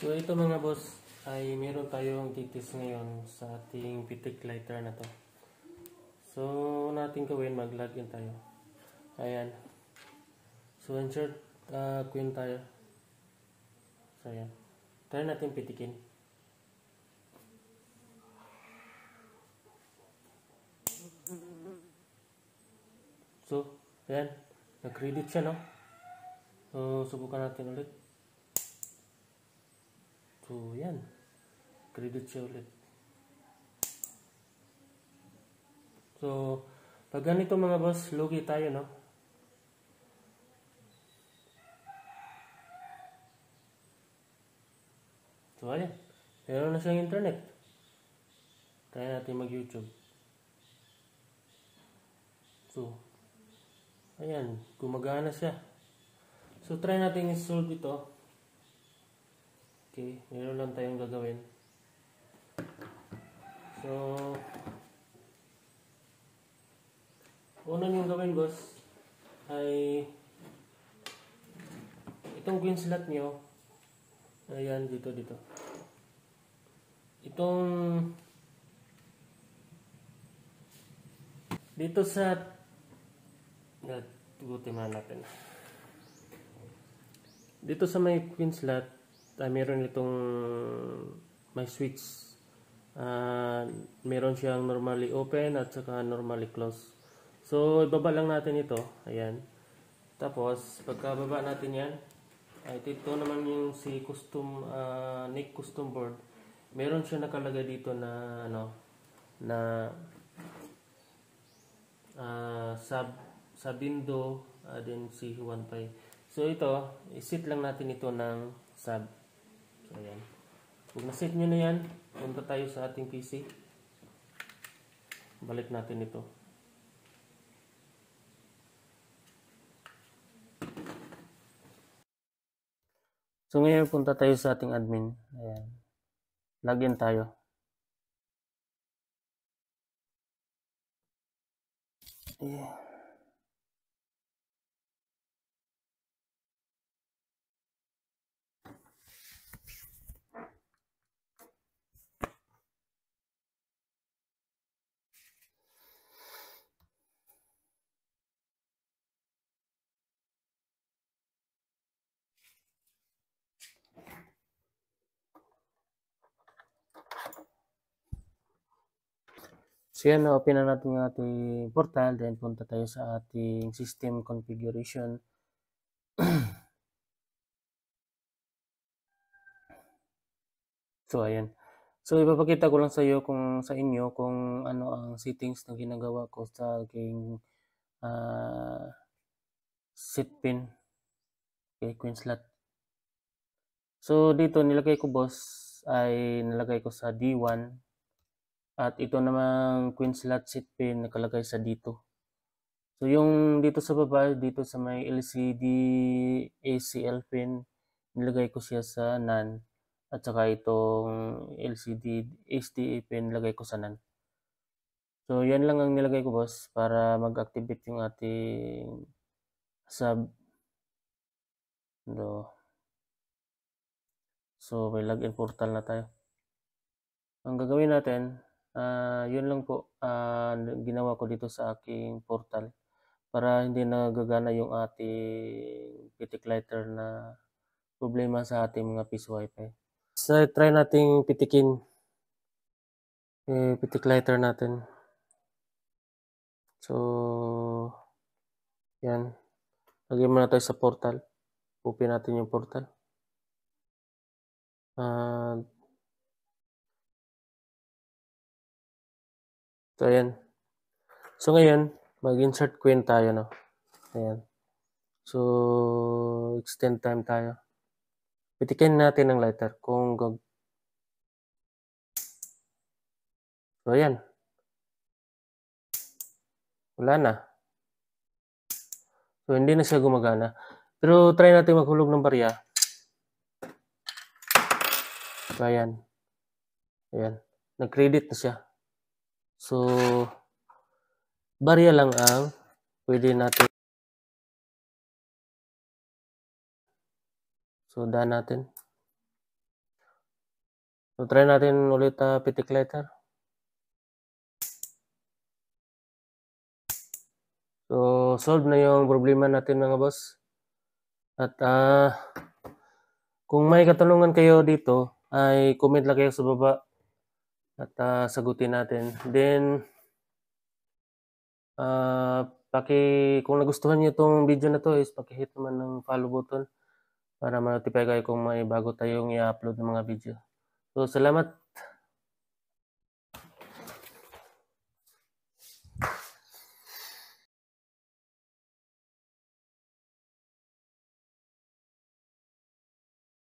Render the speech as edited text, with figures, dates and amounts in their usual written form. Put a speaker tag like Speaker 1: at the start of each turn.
Speaker 1: So ito mga boss, ay meron tayong titis ngayon sa ating pitik lighter na to. So natin gawin, mag-login tayo. Ayan. So insert queen tayo. So ayan. Try natin pitikin. So ayan. Nag-credit siya, no? So subukan natin ulit. So ayan. Credit siya ulit. So pag ganito mga boss, lugi tayo, no? So ayan. Meron na siyang internet. Try natin mag-YouTube. So ayan, gumagana siya. So try natin i-solve ito. Okay, meron lang tayong gagawin. So una niyong gawin boss ay itong queen slot niyo. Ayan, dito. Itong dito sa tugutin natin. Dito sa may queen slot, meron itong may switch. Meron siyang normally open at saka normally close. So ibaba lang natin ito. Ayan. Tapos pagkababa natin yan, ito naman yung si custom Nick custom board. Meron siya nakalagay dito na na sub window din si 1.5. So ito, i-set lang natin ito ng sub. So ayan. Kung na-set nyo na yan, punta tayo sa ating PC. Balik natin ito. So ngayon punta tayo sa ating admin. Ayan. Login tayo. Yeah. So yan, open na natin yung ating portal. Then punta tayo sa ating system configuration. So ayan. So ipapakita ko lang sa iyo sa inyo kung ano ang settings na ginagawa ko sa aking set pin. Okay, queen slot. So dito nilagay ko boss ay nilagay ko sa D1. At ito namang queen slot set pin nakalagay sa dito. So yung dito sa baba, dito sa may LCD ACL pin, nilagay ko siya sa NAND. At saka itong LCD HDA pin nilagay ko sa NAND. So yan lang ang nilagay ko boss para mag-activate yung ating sub. So may login portal na tayo. Ang gagawin natin, yun lang po ginawa ko dito sa aking portal para hindi nagagana yung ating pitik lighter na problema sa ating mga piece wifi. So try nating pitikin pitik lighter natin. So yan, lagyan muna tayo sa portal. Open natin yung portal. So ayan. So ngayon, mag-insert queen tayo, no? Ayan. So extend time tayo. Pitikin natin ang lighter kung so ayan. Wala na. So hindi na siya gumagana. Pero try natin maghulog ng barya. So ayan. Ayan. Nag-credit na siya. So barya lang ang pwede natin. So daan natin. So, try natin ulit, pitik lighter. So, solve na yung problema natin mga boss. At kung may katanungan kayo dito, ay comment lang kayo sa baba at sagutin natin. Then, kung nagustuhan niyo itong video na to is paki-hit naman ng follow button para ma-notify kayo kung may bago tayong i-upload ng mga video. So, salamat.